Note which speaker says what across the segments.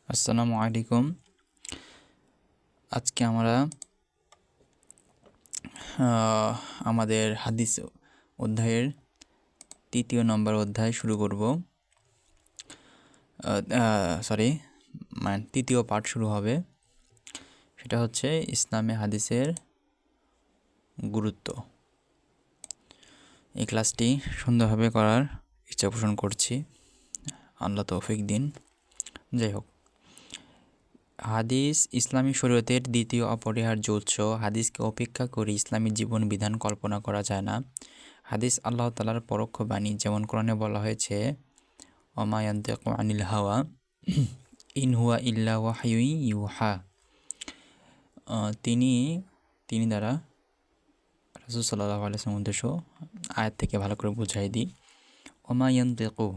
Speaker 1: আসসালামু আলাইকুম। আজকে আমরা আমাদের হাদিস অধ্যায়ের 3য় নম্বর অধ্যায় শুরু করব। মানে 3য় পাঠ শুরু হবে। সেটা হচ্ছে ইসলামে হাদিসের গুরুত্ব। এই ক্লাসটি সুন্দরভাবে করার ইচ্ছা পোষণ করছি, আল্লাহ তৌফিক দিন। যাই হোক, হাদিস ইসলামী শরীয়তের দ্বিতীয় অপরিহার্য উৎস। হাদিসকে উপেক্ষা করে ইসলামী জীবন বিধান কল্পনা করা যায় না। হাদিস আল্লাহ তাআলার পরোক্ষ বাণী, যেমন কোরআনে বলা হয়েছে ওমা ইয়ানতিকু আনিল হাওয়া ইন হুয়া ইল্লা ওয়াহয়ুন ইউহা। তিনি দ্বারা রাসূল সাল্লাল্লাহু আলাইহি ওয়াসাল্লাম উদ্দেশ্য আয়াত থেকে ভালো করে বুঝাই দিই। ওমা ইয়ানতিকু,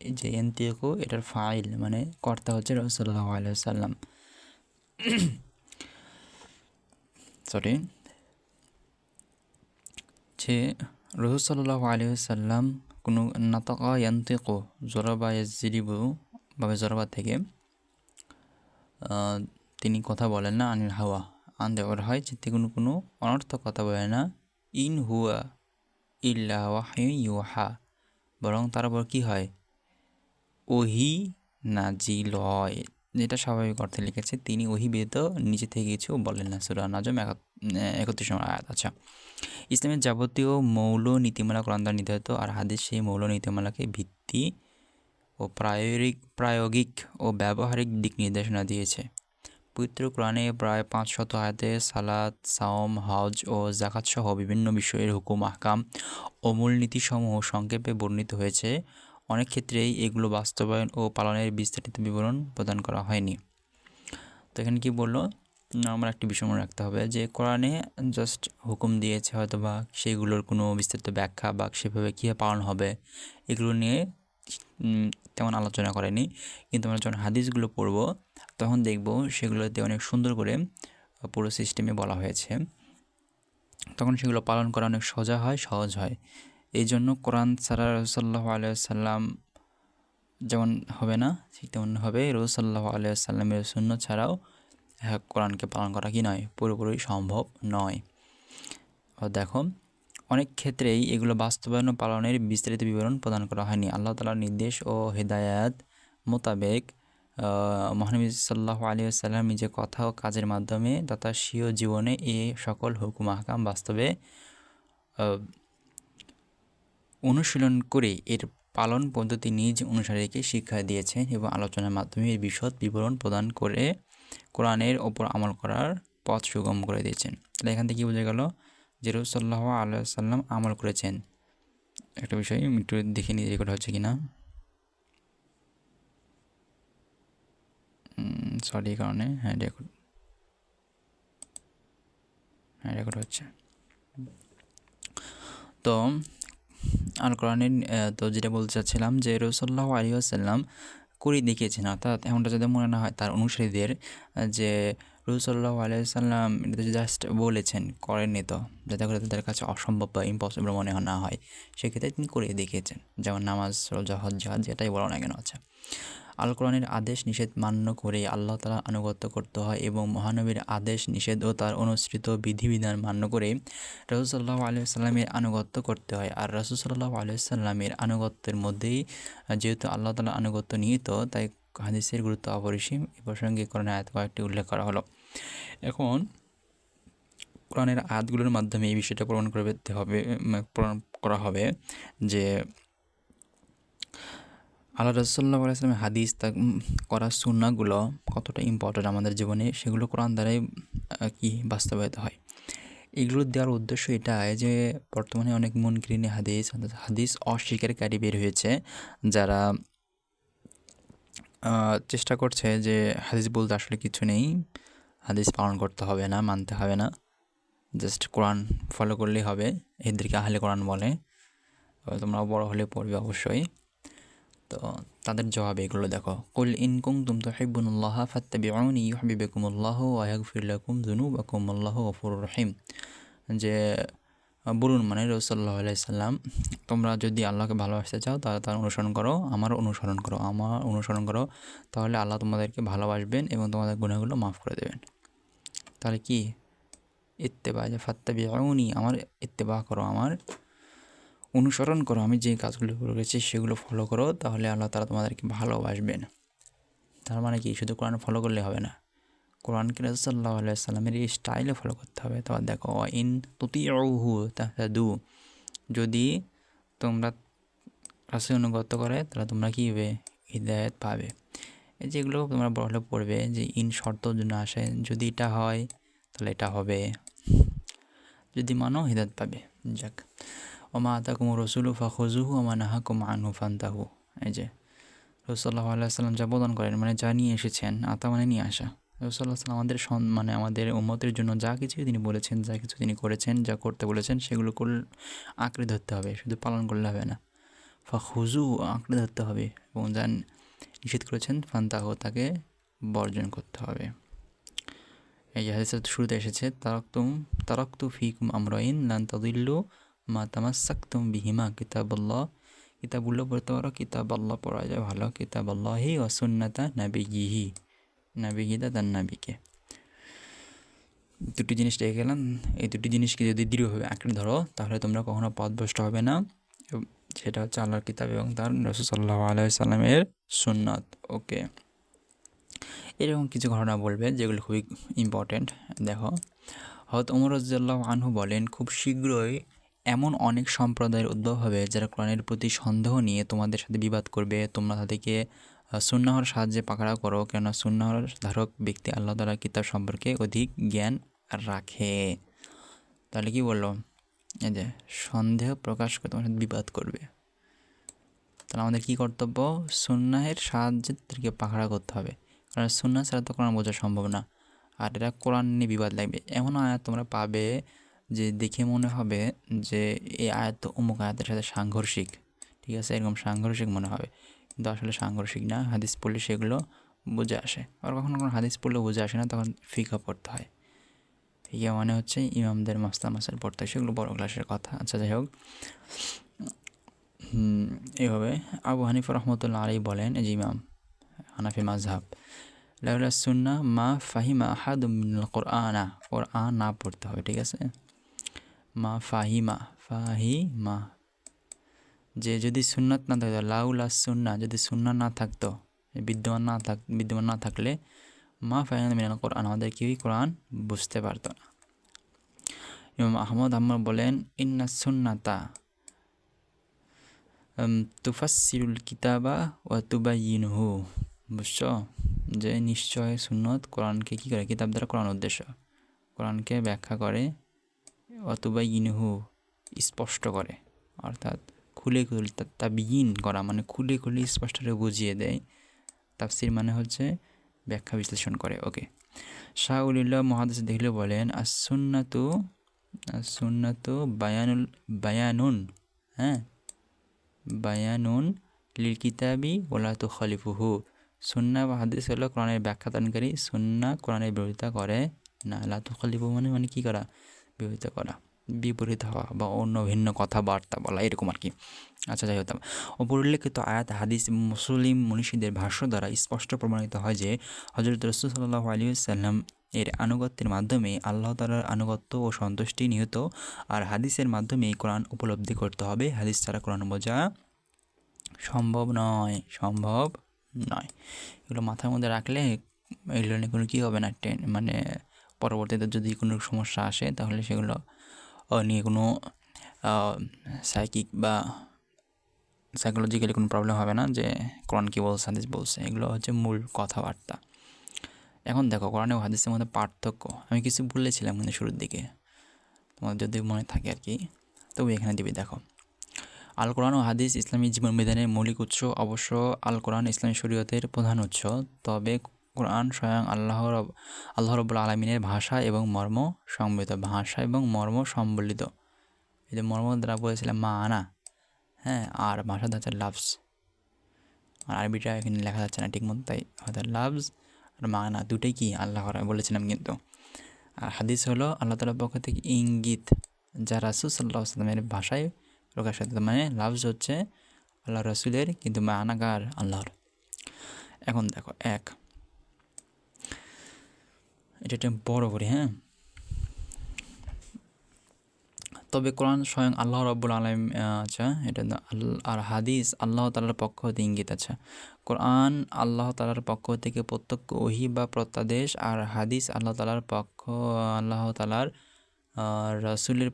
Speaker 1: এই যে ইয়ানতিকু এটার ফাইল মানে কর্তা হচ্ছে রাসূল সাল্লাল্লাহু আলাইহি ওয়াসাল্লাম। যে রাসূল সাল্লাল্লাহু আলাইহি ওয়াসাল্লাম কোনো নাতাকা ইয়ানতিকু জরাবা ইয়াজরিবু ভাবে জরাবা থেকে তিনি কথা বলেন না। আনিল হাওয়া আন দেওয়ার হয় যে তিনি কোনো অনর্থক কথা বলে না। ইন হুয়া ইল্লা ওয়াহয়ুন ইউহা, বরং তার উপর কী হয়? ওহি নাজিল হয়। যেটা স্বাভাবিক অর্থে লিখেছে, তিনি ওহি ব্যতীত নিচে থেকে কিছু বলেন না। সূরা নাজম 31 নম্বর আয়াত। আচ্ছা, ইসলামের যাবতীয় মৌল নীতিমালা কোরআন দ্বারা নির্ধারিত, আর হাদিস সেই মৌল নীতিমালাকে ভিত্তি ও প্রায়োগিক ও ব্যবহারিক দিক নির্দেশনা দিয়েছে। পবিত্র কোরআনে প্রায় 500 আয়াতে সালাত, সাওম, হজ ও যাকাত সহ বিভিন্ন বিষয়ের হুকুম, আহকাম ও মূলনীতিসমূহ সংক্ষেপে বর্ণিত হয়েছে। অনেক ক্ষেত্রেই এগুলো বাস্তবায়ন ও পালনের বিস্তারিত বিবরণ প্রদান করা হয়নি। তো এখানে কি বললো, আমার একটি বিষয় মনে রাখতে হবে যে কোরআনে জাস্ট হুকুম দিয়েছে, হয়তো বা সেগুলোর কোনো বিস্তারিত ব্যাখ্যা বা সেভাবে কীভাবে পালন হবে এগুলো নিয়ে তেমন আলোচনা করেনি। কিন্তু আমরা যখন হাদিসগুলো পড়ব তখন দেখব সেগুলোতে অনেক সুন্দর করে পুরো সিস্টেমে বলা হয়েছে। তখন সেগুলো পালন করা অনেক সহজ হয়। এই জন্য কোরআন ছাড়া রাসূল সাল্লাল্লাহু আলাইহি ওয়াসাল্লাম যেমন হবে না, ঠিক তেমনভাবে রাসূল সাল্লাল্লাহু আলাইহি ওয়াসাল্লামের সুন্নাত ছাড়াও কোরআনকে পালন করা কি নয়, পুরোপুরি সম্ভব নয়। দেখো, অনেক ক্ষেত্রেই এগুলো বাস্তবায়ন ও পালনের বিস্তারিত বিবরণ প্রদান করা হয়নি। আল্লাহ তাআলার নির্দেশ ও হেদায়াত মোতাবেক মহানবী সাল্লাল্লাহু আলাইহি ওয়াসাল্লাম নিজের কথা ও কাজের মাধ্যমে তথা স্বীয় জীবনে এ সকল হুকুম আহকাম বাস্তবে অনুশীলন করে এর পালন পদ্ধতি নিজ অনুসারীকে শিক্ষা দিয়েছেন এবং আলোচনার মাধ্যমে এর বিশদ বিবরণ প্রদান করে কোরআনের ওপর আমল করার পথ সুগম করে দিয়েছেন। তাহলে এখান থেকে কী বোঝা গেল যে রাসূল সাল্লাল্লাহু আলাইহি ওয়াসাল্লাম আমল করেছেন। একটা বিষয় একটু দেখে নিয়ে রেকর্ড হচ্ছে কি না, সরি কারণে রেকর্ড হচ্ছে। তো আল কোরআনের তো যেটা বলতে চাচ্ছিলাম যে রাসূল সাল্লাল্লাহু আলাইহি ওয়াসাল্লাম করে দেখিয়েছেন, অর্থাৎ এমনটা যাতে মনে না হয় তার অনুসারীদের যে রাসূল সাল্লাল্লাহু আলাইহি ওয়াসাল্লাম এটা জাস্ট বলেছেন, করেননি, তো যাতে করে তাদের কাছে অসম্ভব বা ইম্পসিবল মনে না হয়, সেক্ষেত্রে তিনি করে দেখিয়েছেন। যেমন নামাজ, রোজা, হজ, জিহাদ যেটাই বলো না কেন। আচ্ছা, আল কোরআনের আদেশ নিষেধ মান্য করে আল্লাহ তাআলার আনুগত্য করতে হয় এবং মহানবীর আদেশ নিষেধ ও তার অনুসৃত বিধিবিধান মান্য করে রাসূল সাল্লাল্লাহু আলাইহি ওয়াসাল্লামের আনুগত্য করতে হয়। আর রাসূল সাল্লাল্লাহু আলাইহি ওয়াসাল্লামের আনুগত্যের মধ্যেই যেহেতু আল্লাহ তাআলার আনুগত্য নিহিত, তাই হাদিসের গুরুত্ব অপরিসীম। এ প্রসঙ্গে কোরআনের আয়াত কয়েকটি উল্লেখ করা হলো। এখন কোরআনের আয়াতগুলোর মাধ্যমে এই বিষয়টা প্রমাণ করা হবে যে আল্লাহ রাসূল সাল্লাল্লাহু আলাইহি ওয়াসাল্লামের হাদিস করা সুন্নাহগুলো কতটা ইম্পর্টেন্ট আমাদের জীবনে, সেগুলো কোরআন দ্বারাই কি বাস্তবায়িত হয়। এগুলো দেওয়ার উদ্দেশ্য এটাই যে বর্তমানে অনেক মুনকিরিনে হাদিস অস্বীকারী বের হয়েছে, যারা চেষ্টা করছে যে হাদিস বলতে আসলে কিছু নেই, হাদিস পালন করতে হবে না, মানতে হবে না, জাস্ট কোরআন ফলো করলেই হবে। এদেরকে আহলে কোরআন বলে। তোমরা বড় হলে পড়বে অবশ্যই। তো তাদের জবাব এগুলো দেখো, কুল ইন কুনতুম তুহিব্বুনাল্লাহা ফাত্তাবিউনি ইউহিব্বুকুমুল্লাহু ওয়া ইয়াগফির লাকুম যুনুবাকুম আল্লাহু গফুরুর রহিম। যে বলুন মানে রাসূলুল্লাহ সাল্লাল্লাহু আলাইহি সাল্লাম, তোমরা যদি আল্লাহকে ভালোবাসতে চাও তাহলে তার অনুসরণ করো, আমার অনুসরণ করো, তাহলে আল্লাহ তোমাদেরকে ভালোবাসবেন এবং তোমাদের গুনাহগুলো মাফ করে দেবেন। তাহলে কি ইত্তেবা, যে ফাত্তাবিউনি, আমার ইত্তেবা করো, আমার অনুসরণ করো, আমি যে কাজগুলো করেছি সেগুলো ফলো করো, তাহলে আল্লাহ তাআলা তোমাদেরকে ভালোবাসবেন। তার মানে কি শুধু কোরআন ফলো করলে হবে না, কোরআনকে রাসূল সাল্লাল্লাহু আলাইহি সাল্লামের এই স্টাইলে ফলো করতে হবে। তারপর দেখো ইন তুতিউহু তাহতাদু, যদি তোমরা রাসূলের অনুগত করে তাহলে তোমরা কী হবে, হিদায়াত পাবে। এই যেগুলো তোমরা বড় পড়বে যে ইন শর্তর জন্য আসে, যদি এটা হয় তাহলে এটা হবে, যদি মানো হিদায়াত পাবে। যাক, ওমা আতাকুমুর রাসূলু ফাখুযুহু ওমা নাহাকুম আনহু ফান্তাহু। এই যে রাসূল সাল্লাল্লাহু আলাইহি সাল্লাম যা প্রদান করেন মানে যা নিয়ে এসেছেন, আতা মানে নিয়ে আসা, রাসূল সাল্লাল্লাহু আলাইহি সাল্লাম আমাদের মানে আমাদের উম্মতের জন্য যা কিছু তিনি বলেছেন, যা কিছু তিনি করেছেন, যা করতে বলেছেন সেগুলো আঁকড়ে ধরতে হবে, শুধু পালন করলে হবে না। ফাখুযু, আঁকড়ে ধরতে হবে, এবং যা নিষেধ করেছেন ফান্তাহু, তাকে বর্জন করতে হবে। এই যে হাদিসের শুরুতে এসেছে তারাকতু ফিকুম আমরাইন লান তাদিল্লু মা তামাসসাকতুম বিহিমা কিতাবুল্লাহ পড়তে পারো, কিতাব আল্লাহ পড়া যায় ভালো, কিতাব আল্লাহি ওয়া সুন্নাতা নাবিয়িহি তার নাবিকে। দুটি জিনিস রেখে গেলাম, এই দুটি জিনিসকে যদি দৃঢ়ভাবে আঁকড়ে ধরো তাহলে তোমরা কখনো পথভ্রষ্ট হবে না। সেটা হচ্ছে আল্লাহর কিতাব এবং তার রাসূল সাল্লাল্লাহু আলাইহি সাল্লামের সুন্নাত। ওকে, এরকম কিছু ঘটনা বলবে যেগুলো খুবই ইম্পর্ট্যান্ট। দেখো, হযরত ওমর রাদিয়াল্লাহু আনহু বলেন, খুব শীঘ্রই এমন অনেক সম্প্রদায়ের উদ্ভব হবে যারা কোরআনের প্রতি সন্দেহ নিয়ে তোমাদের সাথে বিবাদ করবে। তোমরা তাদেরকে সুন্নাহর সাহায্যে পাকড়াও করো, কেননা সুন্নাহর ধারক ব্যক্তি আল্লাহ তাআলার কিতাব সম্পর্কে অধিক জ্ঞান রাখে। তাহলে কি বললো, এই যে সন্দেহ প্রকাশ করে তোমার সাথে বিবাদ করবে, তাহলে আমাদের কী কর্তব্য, সুন্নাহের সাহায্যে তাদেরকে পাকড়াও করতে হবে, কারণ সুন্নাহ ছাড়া তো কোরআন বোঝা সম্ভব না। আর এরা কোরআন নিয়ে বিবাদ লাগবে, এমন আয়াত তোমরা পাবে যে দেখে মনে হবে যে এই আয়াত তো অমুক আয়াতের সাথে সাংঘর্ষিক, ঠিক আছে, এরকম সাংঘর্ষিক মনে হবে, কিন্তু আসলে সাংঘর্ষিক না। হাদিস পড়লে সেগুলো বুঝে আসে, আর কখনো কখনো হাদিস পড়লেও বুঝে আসে না, তখন ফিকহ পড়তে হয়। ফিকহ মানে হচ্ছে ইমামদের মাসাইল পড়তে হয়, সেগুলো বড় ক্লাসের কথা। আচ্ছা, যাই হোক, এইভাবে আবু হানিফা রহমতুল্লাহ আলাইহি বলেন, এই যে ইমাম হানাফি মাযহাব, লাউলা সুন্নাহ মা ফাহিমা আহাদুম মিনাল কোরআন না পড়তে হবে, ঠিক আছে। মা ফাহিমা, যে যদি সুন্নাত না থাকতো, লাউলা সুন্নাহ, যদি সুন্নাহ না থাকতো, বিদ্যমান না থাকলে মা ফাহিমা মিনাল কোরআন, আমাদের কেউই কোরআন বুঝতে পারতো না। ইমাম আহমদ বলেন, ইন্না সুন্নাতা তুফাসসিরুল কিতাবা ওয়া তুবাইয়িনুহু, বুঝছো, যে নিশ্চয় সুন্নত কোরআনকে কী করে, কিতাব দ্বারা কোরআন উদ্দেশ্য, কোরআনকে ব্যাখ্যা করে, অতুবাইয়িনুহু, স্পষ্ট করে, অর্থাৎ খুলে তাবিয়িন করা মানে খুলে স্পষ্ট করে বুঝিয়ে দেয়। তাফসির মানে হচ্ছে ব্যাখ্যা বিশ্লেষণ করে। ওকে, শাহ উলিল্লাহ মুহাদ্দিস দেখলে বলেন, সুন্নাতু বায়ানুন, হ্যাঁ, বায়ানুন লিল কিতাবি ওয়ালা তুখালিফুহু, সুন্নাহ বা হাদিস হলো কোরআনের ব্যাখ্যাদানকারী, সুন্নাহ কোরআনের বিরোধিতা করে না। লা তুখালিফুহু মানে কী করা, বিরোধিতা করা, বিপরীত হওয়া বা অন্য ভিন্ন কথাবার্তা বলা, এরকম আর কি। আচ্ছা, যাই হতাম, ওপর উল্লেখিত আয়াত, হাদিস, মুসলিম মনীষীদের ভাষ্য দ্বারা স্পষ্ট প্রমাণিত হয় যে হযরত রাসূল সাল্লাল্লাহু আলাইহি ওয়াসাল্লাম এর আনুগত্যের মাধ্যমে আল্লাহ তাআলার আনুগত্য ও সন্তুষ্টি নিহিত, আর হাদিসের মাধ্যমে এই কোরআন উপলব্ধি করতে হবে। হাদিস ছাড়া কোরআন বোঝা সম্ভব নয়। এগুলো মাথার মধ্যে রাখলে এগুলো নিয়ে কোনো কী হবে না, মানে পরবর্তীতে যদি কোনো সমস্যা আসে তাহলে সেগুলো নিয়ে কোনো বা সাইকোলজিক্যালি কোনো প্রবলেম হবে না, যে কোরআন কী বলছে, হাদিস বলছে, এগুলো হচ্ছে মূল কথাবার্তা। এখন দেখো, কোরআন ও হাদিসের মধ্যে পার্থক্য আমি কিছু বলেছিলাম কিন্তু শুরুর দিকে, তোমার যদি মনে থাকে আর কি, তবে এখানে দিবি। দেখো, আল কোরআন ও হাদিস ইসলামী জীবন বিধানের মৌলিক উৎস। অবশ্য আল কোরআন ইসলামী শরীয়তের প্রধান উৎস, তবে কোরআন স্বয়ং আল্লাহ রাব্বুল আলামিনের ভাষা এবং মর্ম সম্বলিত। এই যে মর্ম দ্বারা বলেছিলাম মা আনা, হ্যাঁ, আর ভাষা হচ্ছে লাফজ, আর আরবিটা এখানে লেখা যাচ্ছে না ঠিক মতো, তাই হয়তো লাফজ আর মানা দুটোই কি আল্লাহ বলেছিলাম কিন্তু। আর হাদিস হলো আল্লাহ তাআলার পক্ষ থেকে ইঙ্গিত, যা রাসূল সাল্লাল্লাহু আলাইহি ওয়াসাল্লামের ভাষায় প্রকাশ হতো, মানে লাফজ হচ্ছে আল্লাহ রাসূলের কিন্তু মানাগার আল্লাহর। এখন দেখো এটা একটা বড় করে, হ্যাঁ। তবে কোরআন স্বয়ং আল্লাহ রাব্বুল আলামিন, আচ্ছা এটা আর হাদিস আল্লাহ তাআলার পক্ষ হতে ইঙ্গিত। আচ্ছা, কোরআন আল্লাহ তাআলার পক্ষ থেকে প্রত্যক্ষ ওহী বা প্রত্যাদেশ, আর হাদিস আল্লাহ তাআলার রাসূলের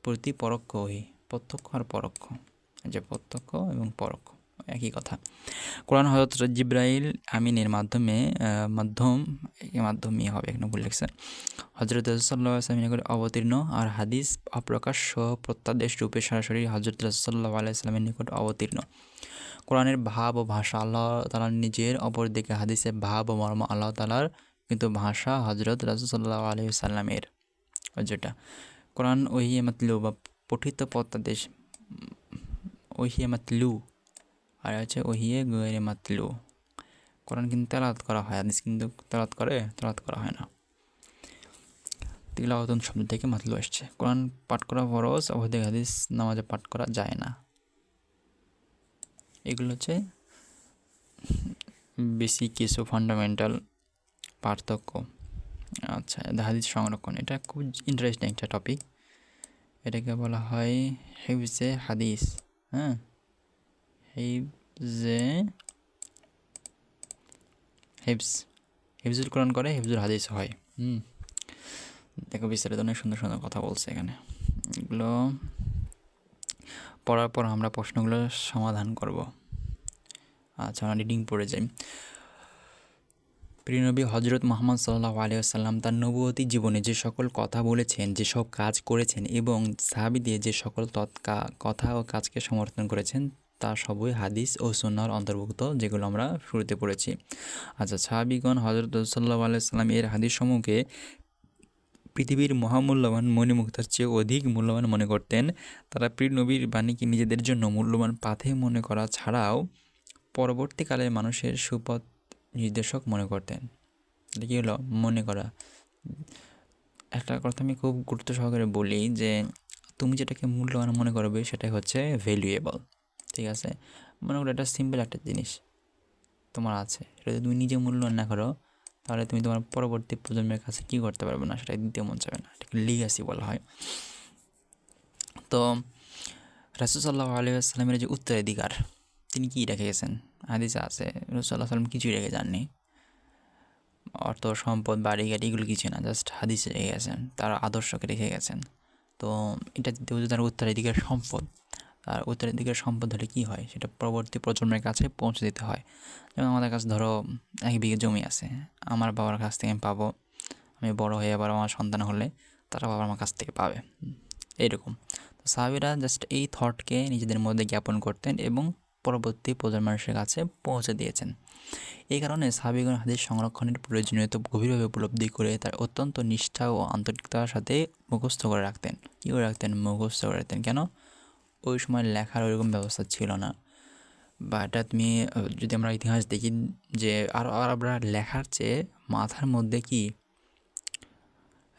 Speaker 1: প্রতি পরোক্ষ ওহী। প্রত্যক্ষ আর পরোক্ষ, যে প্রত্যক্ষ এবং পরোক্ষ একই কথা। কোরআন হযরত জিবরাইল আমিনের মাধ্যমে হবে, এখানে ভুল লিখছে, হযরত রাসূল সাল্লাল্লাহু আলাইহি ওয়াসাল্লামের নিকট অবতীর্ণ, আর হাদিস অপ্রকাশ্য প্রত্যাদেশ রূপে সরাসরি হযরত রাসূল সাল্লাল্লাহু আলাইহি ওয়াসাল্লামের নিকট অবতীর্ণ। কোরআনের ভাব ও ভাষা আল্লাহ তাআলার নিজের, অপরদিকে হাদিসের ভাব ও মর্ম আল্লাহ তাআলার, কিন্তু ভাষা হযরত রাসূল সাল্লাল্লাহু আলাইহি ওয়াসাল্লামের। যেটা কোরআন ওহিয়ে মাতলু বা পঠিত প্রত্যাদেশ, ওহিয়ে মাতলু, আর আছে ওহিয়ে গয়রে মাতলু। কোরআন কিন্তু তেলাওয়াত করা হয়, হাদিস কিন্তু তেলাওয়াত করা হয় না। তিলাওয়াতুন শব্দ থেকে মাতলু আসছে। কোরআন পাঠ করা ফরজ, অপরদিকে হাদিস নামাজে পাঠ করা যায় না। এগুলো হচ্ছে বেসিক কিছু ফান্ডামেন্টাল পার্থক্য। আচ্ছা, হাদিস সংরক্ষণ, এটা খুব ইন্টারেস্টিং একটা টপিক। এটাকে বলা হয় হিফজে হাদিস, হ্যাঁ, হিফজুল কোরআন করে হিফজুল হাদিস হয়। দেখো বিস্তারিত অনেক সুন্দর সুন্দর কথা বলছে এখানে। এগুলো পড়ার পর আমরা প্রশ্নগুলোর সমাধান করব। আচ্ছা, আমরা রিডিং পড়ে যাই। প্রিয় নবী হযরত মুহাম্মদ সাল্লাল্লাহু আলাইহি ওয়াসাল্লাম তার নবুয়তি জীবনে যে সকল কথা বলেছেন, যেসব কাজ করেছেন এবং সাহাবীদের যে সকল কথা ও কাজকে সমর্থন করেছেন, তা সবই হাদিস ও সুন্নাহর অন্তর্ভুক্ত, যেগুলো আমরা শুরুতে পড়েছি। আচ্ছা, সাহাবীগণ হযরত সাল্লাল্লাহু আলাইহি ওয়াসাল্লাম এর হাদিসসমূহকে পৃথিবীর মহামূল্যবান মণিমুক্তার চেয়ে অধিক মূল্যবান মনে করতেন। তারা প্রিয় নবীর বাণীকে নিজেদের জন্য মূল্যবান পাথে মনে করা ছাড়াও পরবর্তীকালের মানুষের সুপথ নির্দেশক মনে করতেন। এটা কী হলো? মনে করা। একটা কথা আমি খুব গুরুত্ব সহকারে বলি যে তুমি যেটাকে মূল্যবান মনে করবে সেটাই হচ্ছে ভ্যালুয়েবল, ঠিক আছে? মনে করো এটা সিম্পল একটা জিনিস তোমার আছে, সেটা যদি তুমি নিজে মূল্যায়ন না করো তাহলে তুমি তোমার পরবর্তী প্রজন্মের কাছে কী করতে পারবে না, সেটা দিতে মন চাবে না। এটাকে লিগ্যাসি বলা হয়। তো রাসূল সাল্লাল্লাহু আলাইহি ওয়াসাল্লামের যে উত্তরাধিকার, তিনি কী রেখে গেছেন? হাদিসে আছে রাসূল সাল্লাল্লাহু আলাইহি ওয়াসাল্লাম কিছুই রেখে যাননি। অর্থ সম্পদ বাড়ি গাড়ি এগুলো কিছু না, জাস্ট হাদিসে রেখে গেছেন, তার আদর্শকে রেখে গেছেন। তো এটা যেহেতু তার উত্তরাধিকার সম্পদ, আর উত্তরাধিকার সম্পদ হলে কী হয়, সেটা পরবর্তী প্রজন্মের কাছে পৌঁছে দিতে হয়। যেমন আমাদের কাছে ধরো 1 বিঘে জমি আছে, আমার বাবার কাছ থেকে আমি পাবো, আমি বড় হয়ে আবার আমার সন্তান হলে তারা বাবা আমার কাছ থেকে পাবে, এইরকম। তো সাহাবীরা জাস্ট এই থটকে নিজেদের মধ্যে জ্ঞাপন করতেন এবং পরবর্তী প্রজন্মের কাছে পৌঁছে দিয়েছেন। এই কারণে সাহাবীগণ হাদিস সংরক্ষণের প্রয়োজনীয়তা গভীরভাবে উপলব্ধি করে তার অত্যন্ত নিষ্ঠা ও আন্তরিকতার সাথে মুখস্থ করে রাখতেন। কী করে রাখতেন? মুখস্থ করে রাখতেন। কেন? ওই সময় লেখার ওইরকম ব্যবস্থা ছিল না। বা এটা তুমি যদি আমরা ইতিহাস দেখি যে আরবরা লেখার চেয়ে মাথার মধ্যে কি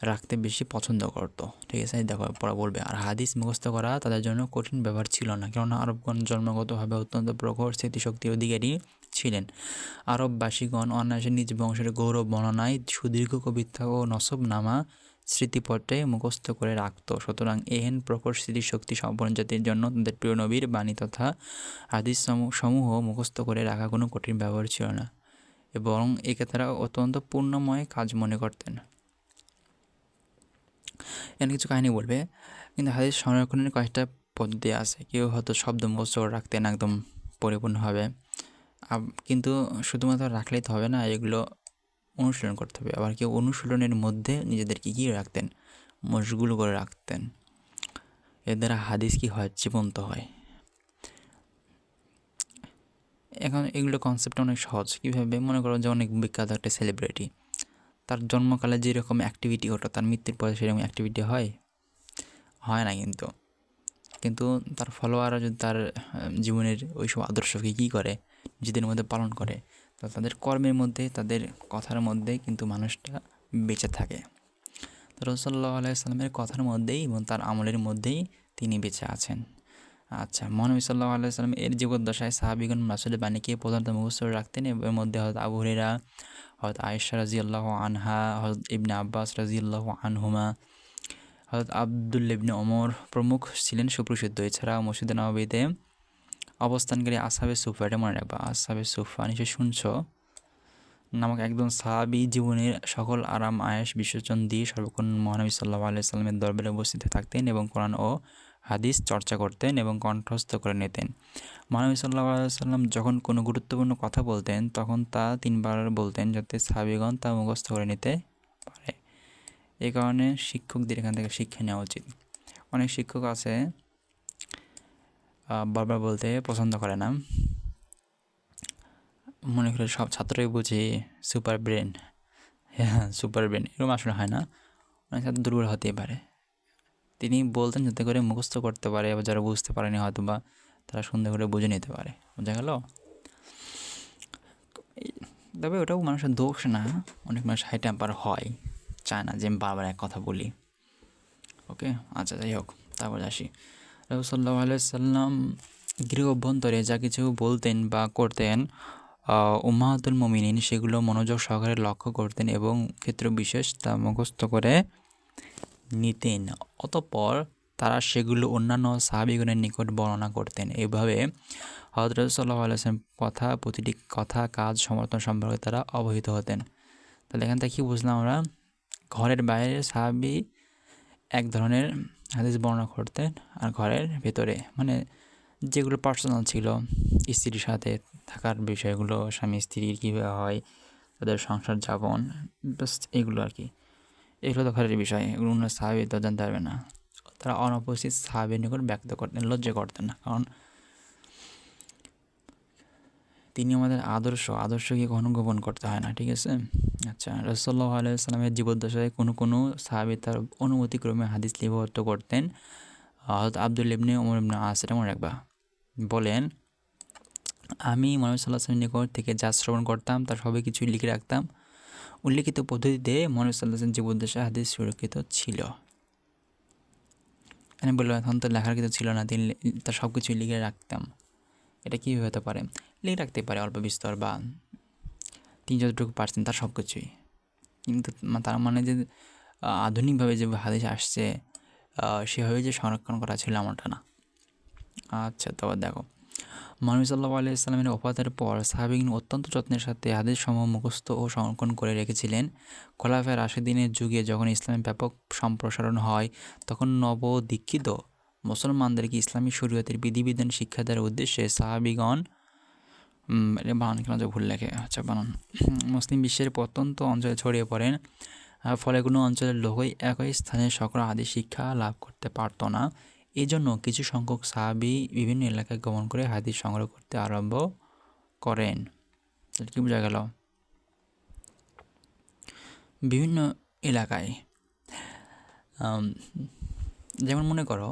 Speaker 1: রাখতে বেশি পছন্দ করতো, ঠিক আছে? দেখো পড়া বলবে। আর হাদিস মুখস্থ করা তাদের জন্য কঠিন ব্যাপার ছিল না, কেননা আরবগণ জন্মগতভাবে অত্যন্ত প্রখর স্মৃতিশক্তির অধিকারী ছিলেন। আরববাসীগণ অনায়াসে নিজ বংশের গৌরব বর্ণনায় সুদীর্ঘ কবিতা ও নসবনামা স্মৃতিপটে মুখস্থ করে রাখত। সুতরাং এহেন প্রখর স্মৃতিশক্তি সম্পন্ন জাতির জন্য তাদের প্রিয় নবীর বাণী তথা হাদিস সমূহ মুখস্থ করে রাখা কোনো কঠিন ব্যাপার ছিল না, এবং একে তারা অত্যন্ত পূর্ণময় কাজ মনে করতেন। এখানে কিছু কাহিনী বলবে, কিন্তু হাদিস সংরক্ষণের কয়েকটা পদ্ধতি আছে। কেউ হয়তো শব্দ মুখস্থ করে রাখতেন একদম পরিপূর্ণভাবে, কিন্তু শুধুমাত্র রাখলেই তো হবে না, এগুলো অনুশীলন করতে হবে। আবার কেউ অনুশীলনের মধ্যে নিজেদেরকে কী রাখতেন? মশগুল করে রাখতেন। এর দ্বারা হাদিস কী হয়? জীবন্ত হয়। এখন এগুলো কনসেপ্টটা অনেক সহজ। কীভাবে? মনে করো যে অনেক বিখ্যাত একটা সেলিব্রিটি, তার জন্মকালে যেরকম অ্যাক্টিভিটি হতো তার মৃত্যুর পরে সেরকম অ্যাক্টিভিটি হয় না। কিন্তু তার ফলোয়াররা যদি তার জীবনের ওইসব আদর্শকে কী করে, নিজেদের মধ্যে পালন করে, তো তাদের কর্মের মধ্যে, তাদের কথার মধ্যে কিন্তু মানুষটা বেঁচে থাকে। রাসূল সাল্লাল্লাহু আলাইহি সাল্লামের কথার মধ্যেই এবং তার আমলের মধ্যেই তিনি বেঁচে আছেন। আচ্ছা, মহানবী সাল্লাল্লাহু আলাইহি সাল্লাম এর জীবদ্দশায় সাহাবীগণ রাসূলের বাণীকে প্রধানত মুখস্থ রাখতেন। এর মধ্যে হযরত আবু হুরায়রা, হযরত আয়েশা রাদিয়াল্লাহু আনহা, হযরত ইবনে আব্বাস রাদিয়াল্লাহু আনহুমা, হযরত আব্দুল্লাহ ইবনে ওমর প্রমুখ ছিলেন সুপ্রসিদ্ধ। এছাড়াও মসজিদে নববীতে অবস্থানকারী আসহাবে সুফা, এটা মনে রাখবা, আসহাবে সুফা নিশ্চয়ই শুনছো, নামক একজন সাহাবী জীবনের সকল আরাম আয়েশ বিসর্জন দিয়ে সর্বক্ষণ মহানবী সাল্লাল্লাহু আলাইহি সাল্লামের দরবারে উপস্থিত থাকতেন এবং কোরআন ও হাদিস চর্চা করতেন এবং কণ্ঠস্থ করে নিতেন। মহানবী সাল্লাল্লাহু আলাইহি সাল্লাম যখন কোনো গুরুত্বপূর্ণ কথা বলতেন তখন তা 3বার বলতেন যাতে সাহাবীগণ তা মুখস্থ করে নিতে পারে। এই কারণে শিক্ষকদের এখান থেকে শিক্ষা নেওয়া উচিত। অনেক শিক্ষক আছে বারবার বলতে পছন্দ করে না, মনে করে সব ছাত্রই বুঝে সুপার ব্রেন। হ্যাঁ, সুপার ব্রেন এরকম আসলে হয় না, অনেক ছাত্র দুর্বল হতেই পারে। তিনি বলতেন যাতে করে মুখস্থ করতে পারে, আবার যারা বুঝতে পারেনি হয়তো বা তারা সুন্দর করে বুঝে নিতে পারে। বোঝা গেল? তবে ওটাও মানুষের দোষ না, অনেক মানুষ হাই টেম্পার হয়, চায় না যে আমি বারবার এক কথা বলি। ওকে, আচ্ছা, যাই হোক, তারপর আসি। রাসূল সাল্লাল্লাহু আলাইহি সাল্লাম গৃহ অভ্যন্তরে যা কিছু বলতেন বা করতেন উম্মাহাতুল মুমিনিন সেগুলো মনোযোগ সহকারে লক্ষ্য করতেন এবং ক্ষেত্র বিশেষ তা মুখস্থ করে নিতেন। অতঃপর তারা সেগুলো অন্যান্য সাহাবীগণের নিকট বর্ণনা করতেন। এভাবে হযরত রাসূল সাল্লাল্লাহু আলাইহি ওয়াসাল্লাম প্রতিটি কথা, কাজ, সমর্থন সম্পর্কে তারা অবহিত হতেন। তাহলে এখান থেকে কী বুঝলাম আমরা? ঘরের বাইরে সাহাবী এক ধরনের হাদিস বর্ণনা করতেন, আর ঘরের ভেতরে মানে যেগুলো পার্সোনাল ছিল, স্ত্রীর সাথে থাকার বিষয়গুলো, স্বামী স্ত্রীর কীভাবে হয়, তাদের সংসার যাপন, বাস এগুলো আর কি। এগুলো তো ঘরের বিষয়, এগুলো অন্য সাহাবী তো জানতে পারবে না। তারা অনুপস্থিত সাহাবীর নিকট ব্যক্ত করতেন, লজ্জা করতেন না, কারণ তিনি আমাদের আদর্শকে কখনো গোপন করতে হয় না, ঠিক আছে? আচ্ছা, রাসূল সাল্লাল্লাহু আলাইহি ওয়াসাল্লামের জীবদ্দশায় কোনো সাহাবী তার অনুমতিক্রমে হাদিস লিপিবদ্ধ করতেন। হযরত আব্দুল্লাহ ইবনে ওমর ইবনে আস, এটা মনে রাখবা, বলেন, আমি মুহাম্মদ সাল্লাল্লাহু আলাইহি ওয়াসাল্লামের নিকট থেকে যা শ্রবণ করতাম তার সবই কিছুই লিখে রাখতাম। উল্লিখিত পদ্ধতিতে মুহাম্মদ সাল্লাল্লাহু আলাইহি ওয়াসাল্লামের জীবদ্দশায় হাদিস সুরক্ষিত ছিল। আমি বললাম এখন তো লেখার কিছু ছিল না, তিনি তার সব কিছুই লিখে রাখতাম। এটা কীভাবে হতে পারে? লিখে রাখতে পারে অল্প বিস্তর, বা তিনি যতটুকু পারছেন তার সব কিছুই, কিন্তু তার মানে যে আধুনিকভাবে যে হাদিস আসছে সেভাবে যে সংরক্ষণ করা ছিল এমনটা না। আচ্ছা, তবে দেখো, মহানবী সাল্লাল্লাহু আলাইহি ওয়াসাল্লামের ওফাতের পর সাহাবীগণ অত্যন্ত যত্নের সাথে হাদিসসমূহ মুখস্থ ও সংরক্ষণ করে রেখেছিলেন। খোলাফায়ে রাশিদিনের যুগে যখন ইসলামের ব্যাপক সম্প্রসারণ হয় তখন নবদীক্ষিত মুসলমানদেরকে ইসলামী শরীয়তের বিধিবিধান শিক্ষা দেওয়ার উদ্দেশ্যে সাহাবীগণ বানান কেন ভুল লেখে, আচ্ছা বানান, মুসলিম বিশ্বের প্রত্যন্ত অঞ্চলে ছড়িয়ে পড়েন। ফলে কোনো অঞ্চলের লোকই একই স্থানে সকল হাদিস শিক্ষা লাভ করতে পারত না। এই জন্য কিছু সংখ্যক সাহাবী বিভিন্ন এলাকায় গমন করে হাদিস সংগ্রহ করতে আরম্ভ করেন। কি বোঝা গেল? বিভিন্ন এলাকায়, যেমন মনে করো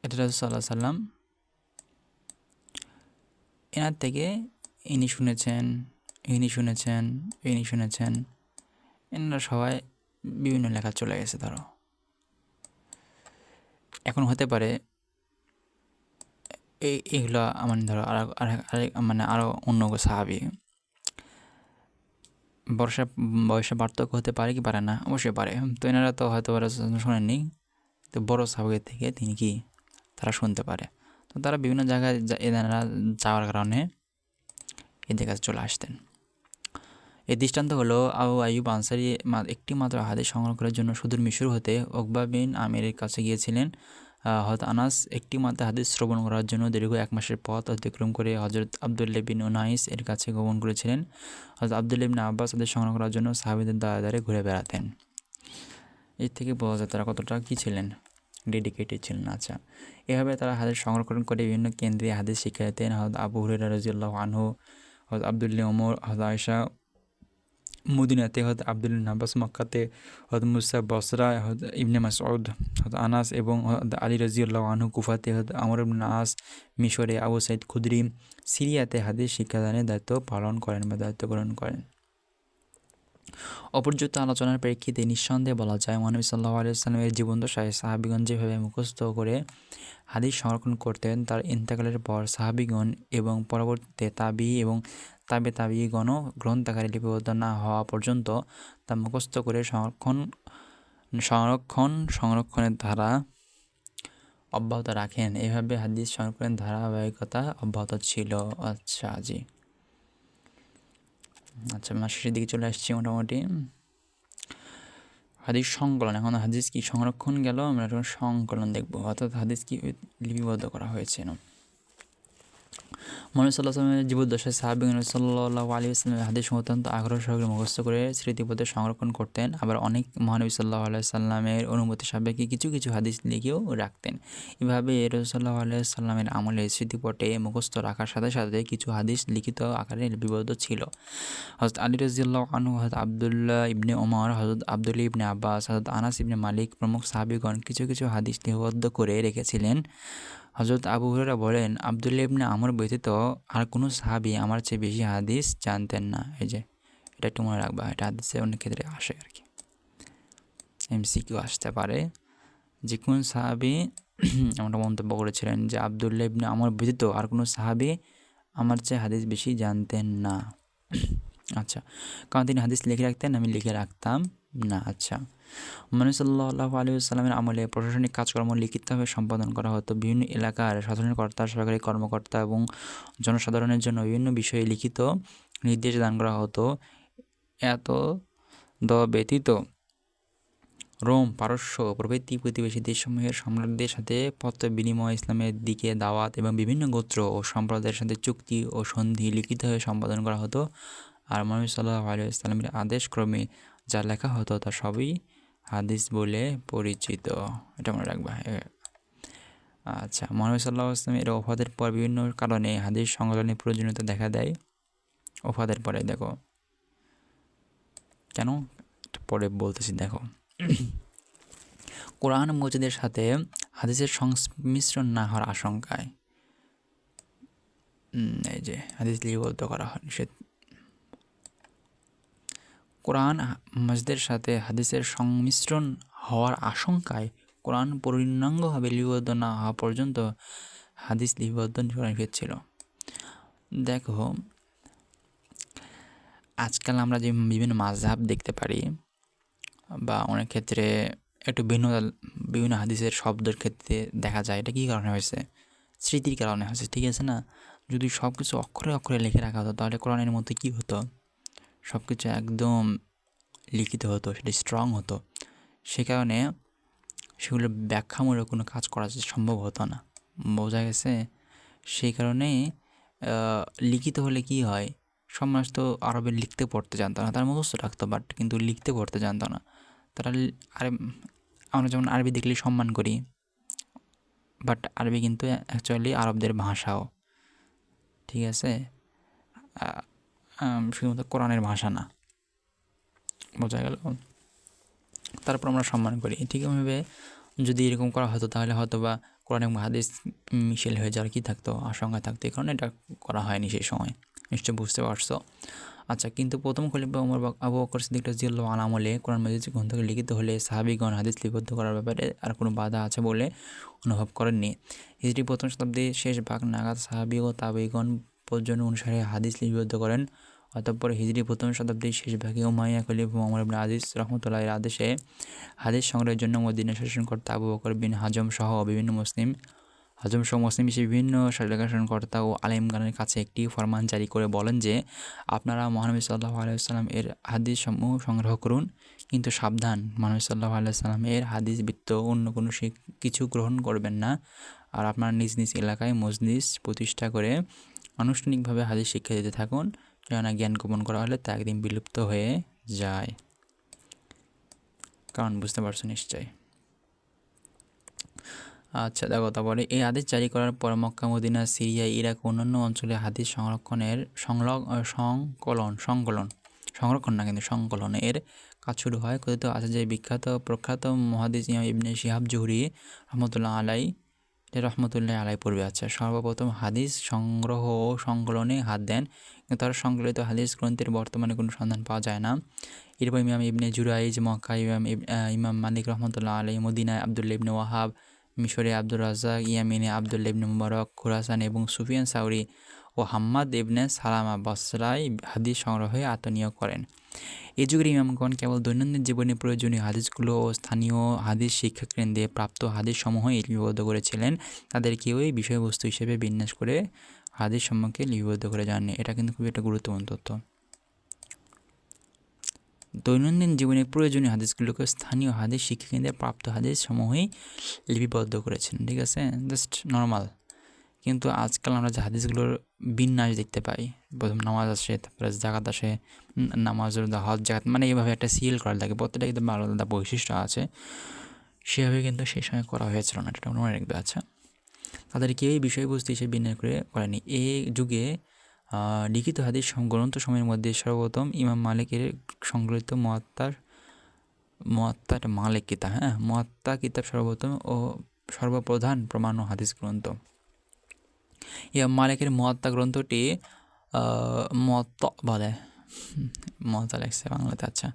Speaker 1: এটা রাসূল সাল্লাল্লাহু আলাইহি সাল্লাম এনার থেকে ইনি শুনেছেন, এনারা সবাই বিভিন্ন এলাকা চলে গেছে। ধরো এখন হতে পারে এইগুলো মানে ধরো মানে আরও অন্য সাহাবী বয়সে পার্থক্য হতে পারে কি পারে না? অবশ্যই পারে। তো এনারা তো হয়তো শোনেননি, তো বড় সাহাবীর থেকে তিনি কি তারা শুনতে পারে। তো তারা বিভিন্ন জায়গায় এনারা যাওয়ার কারণে এদের কাছে চলে আসতেন। এই দৃষ্টান্ত হলো আবু আইয়ুব আনসারী একটি মাত্র হাদিস সংগ্রহ করার জন্য সুদূর মিশর হতে উকবা বিন আমিরের কাছে গিয়েছিলেন। হযরত আনাস একটি মাত্র হাদিস শ্রবণ করার জন্য দীর্ঘ 1 মাসের পথ অতিক্রম করে হযরত আব্দুল্লাহ বিন উনাইস এর কাছে গমন করেছিলেন। হযরত আব্দুল্লাহ ইবনে আব্বাস হাদিস সংগ্রহ করার জন্য সাহাবীদের দ্বারে দ্বারে ঘুরে বেড়াতেন। এর থেকে বোঝা যায় তারা কতটা কী ছিলেন, ডেডিকেটেড ছিলেন। আচ্ছা, এভাবে তারা হাদিস সংরক্ষণ করে বিভিন্ন কেন্দ্রে হাদিস শিক্ষা দিতেন। হযরত আবু হুরায়রা রাদিয়াল্লাহু আনহু, হযরত আব্দুল্লাহ ওমর, হযরত আয়েশা মদিনাতে, হযরত আব্দুল্লাহ ইবনে আব্বাস মক্কাতে, হযরত মুসা বসরা, হযরত ইবনে মাসউদ, হযরত আনাস এবং হযরত আলী রাদিয়াল্লাহু আনহু কুফাতে, হযরত আমর ইবনে আস মিশরে, আবু সাঈদ খুদরি সিরিয়াতে হাদিস শিক্ষাদানের দায়িত্ব পালন করেন বা দায়িত্ব গ্রহণ করেন। উপর্যুক্ত আলোচনার প্রেক্ষিতে নিঃসন্দেহে বলা যায় মহানবী সাল্লাল্লাহু আলাইহি ওয়াসাল্লামের জীবদ্দশায় সাহাবীগণ যেভাবে মুখস্থ করে হাদিস সংরক্ষণ করতেন, তার ইন্তেকালের পর সাহাবীগণ এবং পরবর্তীতে তাবিঈ এবং তাবিঈগণও গ্রন্থাকারে লিপিবদ্ধ না হওয়া পর্যন্ত তা মুখস্থ করে সংরক্ষণের ধারা অব্যাহত রাখেন। এভাবে হাদিস সংরক্ষণের ধারাবাহিকতা অব্যাহত ছিল। আচ্ছা জি, আচ্ছা আমরা শেষের দিকে চলে আসছি মোটামুটি। হাদিস সংকলন, এখন হাদিস কি সংরক্ষণ গেল, আমরা এখন সংকলন দেখবো, অর্থাৎ হাদিস কি লিপিবদ্ধ করা হয়েছে না। মহানবী সাল্লাল্লাহু আলাইহি ওয়াসাল্লামের জীবদ্দশায় সাহাবীগণ সাল্লাল্লাহু আলাইহি ওয়াসাল্লামের হাদিস অত্যন্ত আগ্রহ সহকারে মুখস্থ করে স্মৃতিপথে সংরক্ষণ করতেন। আবার অনেক মহানবী সাল্লাল্লাহু আলাইহি ওয়াসাল্লামের অনুমতি সাপেক্ষে কিছু কিছু হাদিস লিখেও রাখতেন। এভাবে রাসূল সাল্লাল্লাহু আলাইহি ওয়াসাল্লামের আমলে স্মৃতিপটে মুখস্থ রাখার সাথে সাথে কিছু হাদিস লিখিত আকারে লিপিবদ্ধ ছিল। হযরত আলী রাদিয়াল্লাহু আনহু, হযরত আব্দুল্লাহ ইবনে ওমর, হযরত আব্দুল্লাহ ইবনে আব্বাস, হযরত আনাস ইবনে মালিক প্রমুখ সাহাবীগণ কিছু কিছু হাদিস লিপিবদ্ধ করে রেখেছিলেন। হযরত আবু হুরায়রা বলেন, আব্দুল্লাহ ইবনে আমর ব্যতীত আর কোনো সাহাবী আমার চেয়ে বেশি হাদিস জানতেন না। এই যে এটা একটু মনে রাখবা, এটা হাদিসে অনেক ক্ষেত্রে আসে আর কি, এমসিকিউ আসতে পারে। যে কোন সাহাবী আমরা মন্তব্য করেছিলেন যে আব্দুল্লাহ ইবনে আমর ব্যতীত আর কোনো সাহাবী আমার চেয়ে হাদিস বেশি জানতেন না। আচ্ছা, কারণ তিনি হাদিস লিখে রাখতেন, আমি লিখে রাখতাম না। আচ্ছা, মহানবী সাল্লাল্লাহু আলাইহি ওয়াসাল্লামের আমলে প্রশাসনিক কাজকর্ম লিখিতভাবে সম্পাদন করা হতো। বিভিন্ন এলাকার শাসনকর্তা, সরকারি কর্মকর্তা এবং জনসাধারণের জন্য বিভিন্ন বিষয়ে লিখিত নির্দেশ দান করা হতো। এত ব্যতীত রোম, পারস্য প্রভৃতি প্রতিবেশী দেশসমূহের সম্রাটদের সাথে পত্র বিনিময়, ইসলামের দিকে দাওয়াত এবং বিভিন্ন গোত্র ও সম্প্রদায়ের সাথে চুক্তি ও সন্ধি লিখিতভাবে সম্পাদন করা হতো। আর মহানবী সাল্লাল্লাহু আলাইহি ওয়াসাল্লামের আদেশক্রমে যা লেখা হতো তা সবই হাদিস বলে পরিচিত, এটা মনে রাখবা। আচ্ছা, মহানবী সাল্লাল্লাহু আলাইহি ওয়াসাল্লামের ওফাতের পর বিভিন্ন কারণে হাদিস সংকলনের প্রয়োজনীয়তা দেখা দেয়। ওফাতের পরে দেখো কেন, পরে বলতেছি। দেখো, কোরআন মজিদের সাথে হাদিসের সংমিশ্রণ না হওয়ার আশঙ্কায় এই যে হাদিস লিপিবদ্ধ করা হয় নিষেধ। কোরআন মজিদের সাথে হাদিসের সংমিশ্রণ হওয়ার আশঙ্কায় কোরআন পূর্ণাঙ্গভাবে লিপিবদ্ধ না হওয়া পর্যন্ত হাদিস লিপিবদ্ধ করা নিষেধ ছিল। দেখো, আজকাল আমরা যে বিভিন্ন মাযহাব দেখতে পারি বা অনেক ক্ষেত্রে একটু বিভিন্ন হাদিসের শব্দের ক্ষেত্রে দেখা যায়, এটা কী কারণে হয়েছে? স্মৃতির কারণে হয়েছে, ঠিক আছে না? যদি সব কিছু অক্ষরে অক্ষরে লিখে রাখা হতো তাহলে কোরআনের মধ্যে কী হতো, সব কিছু একদম লিখিত হতো, সেটা স্ট্রং হতো। সে কারণে সেগুলো ব্যাখ্যামূলক কোনো কাজ করা সম্ভব হতো না, বোঝা গেছে? সেই কারণে লিখিত হলে কি হয়, সব মানুষ তো আরবে লিখতে পড়তে জানতো না, তারা মুখস্থ রাখতো বাট কিন্তু লিখতে পড়তে জানতো না। তারা আমরা যেমন আরবি দেখলে সম্মান করি, বাট আরবি কিন্তু অ্যাকচুয়ালি আরবদের ভাষাও, ঠিক আছে, শুধুমাত্র কোরআনের ভাষা না, বোঝা গেল? তারপর আমরা সম্মান করি। ঠিকভাবে যদি এরকম করা হতো তাহলে হয়তো বা কোরআন এবং হাদিস মিশেল হয়ে যাওয়ার কী থাকতো, আশঙ্কা থাকতো। এই কারণে এটা করা হয়নি সেই সময়, নিশ্চয় বুঝতে পারছো। আচ্ছা, কিন্তু প্রথম খলিফা ওমর আবু বকর সিদ্দিক রাদিয়াল্লাহু আনহু আমলে কোরআন মাজিদ গ্রন্থকে লিখিত হলে সাহাবীগণ হাদিস লিপিবদ্ধ করার ব্যাপারে আর কোনো বাধা আছে বলে অনুভব করেননি। হিজরি প্রথম শতাব্দীর শেষ ভাগ নাগাদ সাহাবী ও তাবেঈগণ প্রয়োজন অনুসারে হাদিস লিপিবদ্ধ করেন। অতঃপর হিজরি প্রথম শতাব্দীর শেষ ভাগে উমাইয়া খলিফা ওমর ইবনে আজিজ রাহমাতুল্লাহির আদেশে হাদিস সংগ্রহের জন্য মদিনার শাসনকর্তা আবু বকর বিন হাজম সহ মুসলিম হিসেবে বিভিন্ন শাসনকর্তা ও আলেমগণের কাছে একটি ফরমান জারি করে বলেন যে, আপনারা মহানবী সাল্লাল্লাহু আলাইহি ওয়াসাল্লাম এর হাদিস সমূহ সংগ্রহ করুন, কিন্তু সাবধান, মহানবী সাল্লাল্লাহু আলাইহি ওয়াসাল্লাম এর হাদিস ব্যতীত অন্য কোনো কিছু গ্রহণ করবেন না। আর আপনারা নিজ নিজ এলাকায় মজলিস প্রতিষ্ঠা করে আনুষ্ঠানিকভাবে হাদিস শিক্ষা দিতে থাকুন, কেননা জ্ঞান গোপন করা হলে তা একদিন বিলুপ্ত হয়ে যায়। কারণ বুঝতে পারছো নিশ্চয়। আচ্ছা, দেখো, তারপরে এই আদেশ জারি করার পর মক্কা, মদিনা, সিরিয়া, ইরাক ও অন্যান্য অঞ্চলে হাদিস সংরক্ষণের সংকলনের কাজ শুরু হয়। কথিত আছে যে বিখ্যাত প্রখ্যাত মুহাদ্দিস ইমাম ইবনে শিহাব জুহরি রহমতুল্লাহ আলাই রহমতুল্লাহ আলাই পড়বে। আচ্ছা, সর্বপ্রথম হাদিস সংগ্রহ ও সংকলনে হাত দেন, কিন্তু তার সংকলিত হাদিস গ্রন্থের বর্তমানে কোনো সন্ধান পাওয়া যায় না। এরপর ইমাম ইবনে জুরাইজ মক্কা, ইমাম মালিক রহমতুল্লাহ আলাই মদিনায়, আবদুল্লাহ ইবনে ওয়াহাব মিশরে, আব্দুর রাজ্জাক ইয়ামিনে, আবদুল্লাহ ইবনে মুবারক খুরাসান এবং সুফিয়ান সাউরি ও হাম্মাদ ইবনে সালামা বসরায় হাদিস সংগ্রহে আত্মনিয়োগ করেন। এই যুগের ইমামগণ কেবল দৈনন্দিন জীবনে প্রয়োজনীয় হাদিসগুলো ও স্থানীয় হাদিস শিক্ষা কেন্দ্রে প্রাপ্ত হাদিস সমূহই লিপিবদ্ধ করেছিলেন। তাদের কেউই বিষয়বস্তু হিসেবে বিন্যাস করে হাদিস সমূহকে লিপিবদ্ধ করে যাননি। এটা কিন্তু খুবই একটা গুরুত্বপূর্ণ তথ্য। দৈনন্দিন জীবনে প্রয়োজনীয় হাদিসগুলোকে স্থানীয় হাদিস শিক্ষা কেন্দ্রে প্রাপ্ত হাদিস সমূহই লিপিবদ্ধ করেছেন। ঠিক আছে, জাস্ট নর্মাল। কিন্তু আজকাল আমরা যে হাদিসগুলোর বিন্যাস দেখতে পাই, প্রথম নামাজ আসে, তারপরে জাকাত আসে, নামাজের হজ জাকাত, মানে এইভাবে একটা সিল করা লাগে, প্রত্যেকটা কিন্তু আলাদা বৈশিষ্ট্য আছে, সেভাবে কিন্তু সেই সময় করা হয়েছিল না, এটা মনে রাখবে। আচ্ছা, তাদের কেউই বিষয়বস্তু হিসেবে বিন্যাস করে করেনি। এই যুগে লিখিত হাদিস গ্রন্থ সময়ের মধ্যে সর্বপ্রথম ইমাম মালিকের সংকলিত মুয়াত্তা মালিক কিতাব, মুয়াত্তা কিতাব সর্বপ্রথম ও সর্বপ্রধান প্রমাণ ও হাদিস গ্রন্থ। ইমাম মালিকের মুয়াত্তা গ্রন্থটি মুয়াত্তা বলে, মুয়াত্তা লেখছে বাংলাতে। আচ্ছা,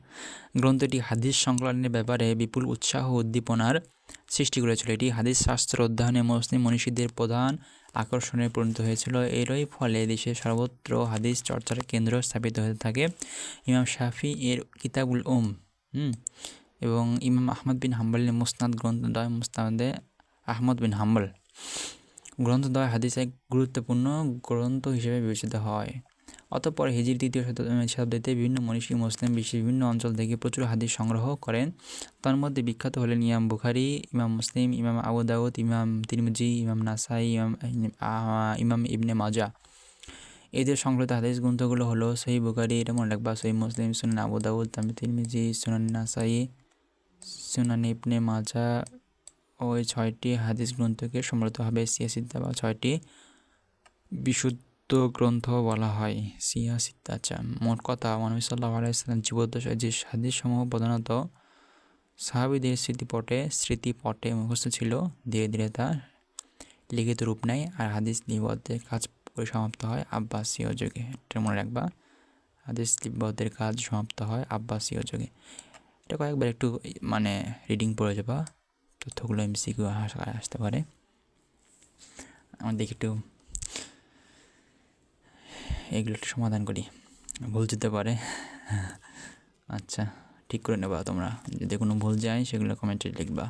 Speaker 1: গ্রন্থটি হাদিস সংকলনের ব্যাপারে বিপুল উৎসাহ উদ্দীপনার সৃষ্টি করেছিল। এটি হাদিস শাস্ত্র অধ্যয়নে মুসলিম মনীষীদের প্রধান আকর্ষণে পরিণত হয়েছিল। এরই ফলে দেশের সর্বত্র হাদিস চর্চার কেন্দ্র স্থাপিত হতে থাকে। ইমাম শাফি এর কিতাবুল এবং ইমাম আহমদ বিন হাম্বলের মুসনাদ গ্রন্থদ্বয়, মুসনাদে আহমদ বিন হাম্বল গ্রন্থদ্বয় হাদিস এক গুরুত্বপূর্ণ গ্রন্থ হিসেবে বিবেচিত হয়। অতঃপর হিজরি ৩য় শতাব্দীতে বিভিন্ন মনীষী মুসলিম বিশ্বের বিভিন্ন অঞ্চল থেকে প্রচুর হাদিস সংগ্রহ করেন। তার মধ্যে বিখ্যাত হলেন ইমাম বুখারী, ইমাম মুসলিম, ইমাম আবু দাউদ, ইমাম তিরমিজি, ইমাম নাসাই, ইমাম ইবনে মাজা। এদের সংকলিত হাদিস গ্রন্থগুলো হলো সহিহ বুখারী, এটা মনে রাখবা, সহিহ মুসলিম, সুনান আবু দাউদ, তিরমিজি, সুনান নাসাই, সুনান ইবনে মাজা। ওই 6টি হাদিস গ্রন্থকে সম্মিলিতভাবে সিয়াসিত্তা বা 6টি বিশুদ্ধ গ্রন্থ বলা হয়, সিয়াসিত্তা। আচ্ছা, মোট কথা নবী সাল্লাল্লাহু আলাইহি ওয়াসাল্লাম জীবদ্দশায় যে হাদিসসমূহ প্রধানত সাহাবীদের স্মৃতিপটে মুখস্থ ছিল, ধীরে ধীরে তা লিখিত রূপ নেয় আর হাদিস লিপিবদ্ধের কাজ পরিসমাপ্ত হয় আব্বাসীয় যুগে। এটা মনে রাখবা, হাদিস লিপিবদ্ধের কাজ সমাপ্ত হয় আব্বাসীয় যুগে। এটা কয়েকবার একটু মানে রিডিং পড়ে যাবা, তথ্যগুলো এমসিকিউ আসতে পারে। আমরা দেখি একটু এগুলো একটু সমাধান করি, ভুল যেতে পারে। আচ্ছা, ঠিক করে নেবা তোমরা, যদি কোনো ভুল যায় সেগুলো কমেন্টে লিখবা।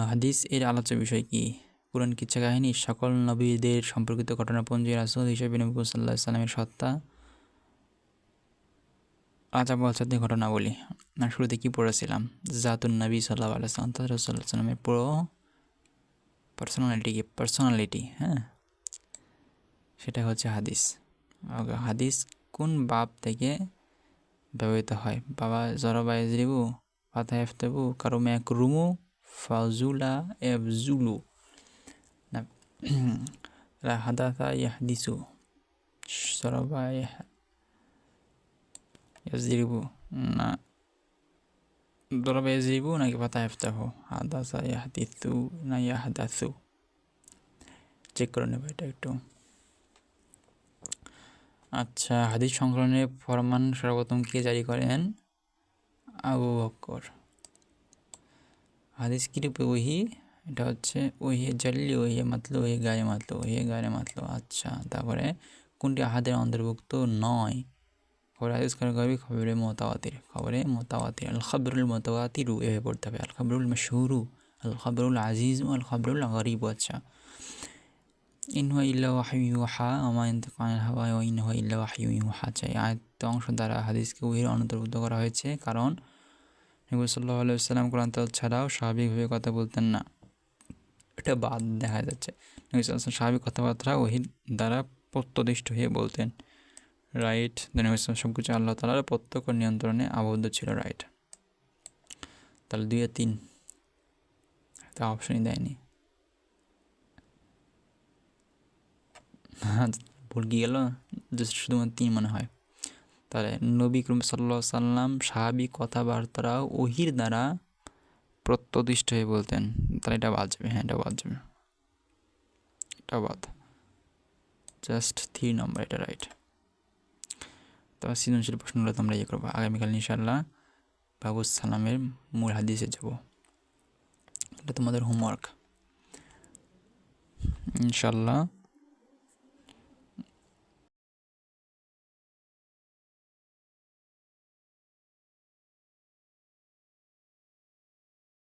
Speaker 1: হাদিস এর আলোচ্য বিষয় কি? পুরাণ কিচ্ছা কাহিনী, সকল নবীদের সম্পর্কিত ঘটনাপঞ্জি, রাসূল হিসেবে নবী সাল্লাল্লাহু আলাইহি সাল্লামের সত্তা, আজাব আচারদের ঘটনাবলী। শুরুতে কি পড়েছিলাম? জাতুন নবী সাল্লাল্লাহু আলাইহি ওয়াসাল্লাম, রাসূল সাল্লাল্লাহু আলাইহি ওয়াসাল্লামের পুরো পার্সোনালিটি, সেটা হচ্ছে হাদিস। হাদিস কোন বাব থেকে ব্যবহৃত হয়? বাবা জরবা ইয়াজরিবু, ফাতা ইফতাবু, কারুমা ইয়াকরুমু, ফাজুলা ইয়াবজুলু, না হাদাসা ইয়াহদিসু, জরবা ইয়াজরিবু, না দরবা ইয়াজরিবু নাকি ফাতা ইফতাহু, হাদাসা ইয়াহদিসু না ইয়াহদাসু, চেক করে নেবে এটা একটু। আচ্ছা, হাদিস সংকলনের ফরমান সর্বপ্রথম কে জারি করেন? আবু বকর। হাদিস কি রূপে ওহি? এটা হচ্ছে ওহি জাল্লি, ওহি মাতলু, ওহি গায়ে মাতলু, ওহি গায়ে মাতলু। আচ্ছা, তারপরে কোনটি আহাদের অন্তর্ভুক্ত নয়? খবরে হাদিস কবি খবরে মোতাওয়াতির, আল খবরুল মোতাওয়াতিরু এভাবে পড়তে হবে, আল খবরুল মাশহুরু, আল খবরুল আজিজ, আল খবরুল গরিব। আচ্ছা, ইন হুয়া ইল্লা ওয়াহয়ুন ইউহা ওয়া মা ইয়ানতিকু আনিল হাওয়া ওয়া ইন হুয়া ইল্লা ওয়াহয়ুন ইউহা। চাই আয়াত অংশ দ্বারা হাদিসকে ওহির অন্তর্ভুক্ত করা হয়েছে, কারণ নবী সাল্লাল্লাহু আলাইহি ওয়াসাল্লাম কোরআন তেলাওয়াত ছাড়াও স্বাভাবিকভাবে কথা বলতেন না। এটা বাদ দেখা যাচ্ছে, নবী সাল্লাল্লাহু আলাইহি ওয়াসাল্লাম স্বাভাবিক কথাবার্তা ওহির দ্বারা প্রত্যদিষ্ট হয়ে বলতেন, রাইট। নবী সাল্লাল্লাহু সব কিছু আল্লাহ তাআলার প্রত্যক্ষ নিয়ন্ত্রণে আবদ্ধ ছিল, রাইট। তাহলে 2 আর 3 তা অপশনই দেয়নি, ভুল কি গেল, শুধুমাত্র 3 মনে হয়। তাহলে নবী করিম সাল্লাল্লাহু আলাইহি ওয়াসাল্লাম স্বাভাবিক কথাবার্তারাও ওহির দ্বারা প্রত্যদিষ্ট হয়ে বলতেন, তাহলে এটা বাদ যাবে। হ্যাঁ, এটা বাদ যাবে, এটা বাদ। জাস্ট 3 নম্বর, এটা রাইট। তো সৃজনশীল প্রশ্নগুলো তোমরা ইয়ে করবো। আগামীকাল ইনশাল্লাহ বাবু সালামের মূল হাদিসে যাব, এটা তোমাদের হোমওয়ার্ক ইনশাল্লাহ।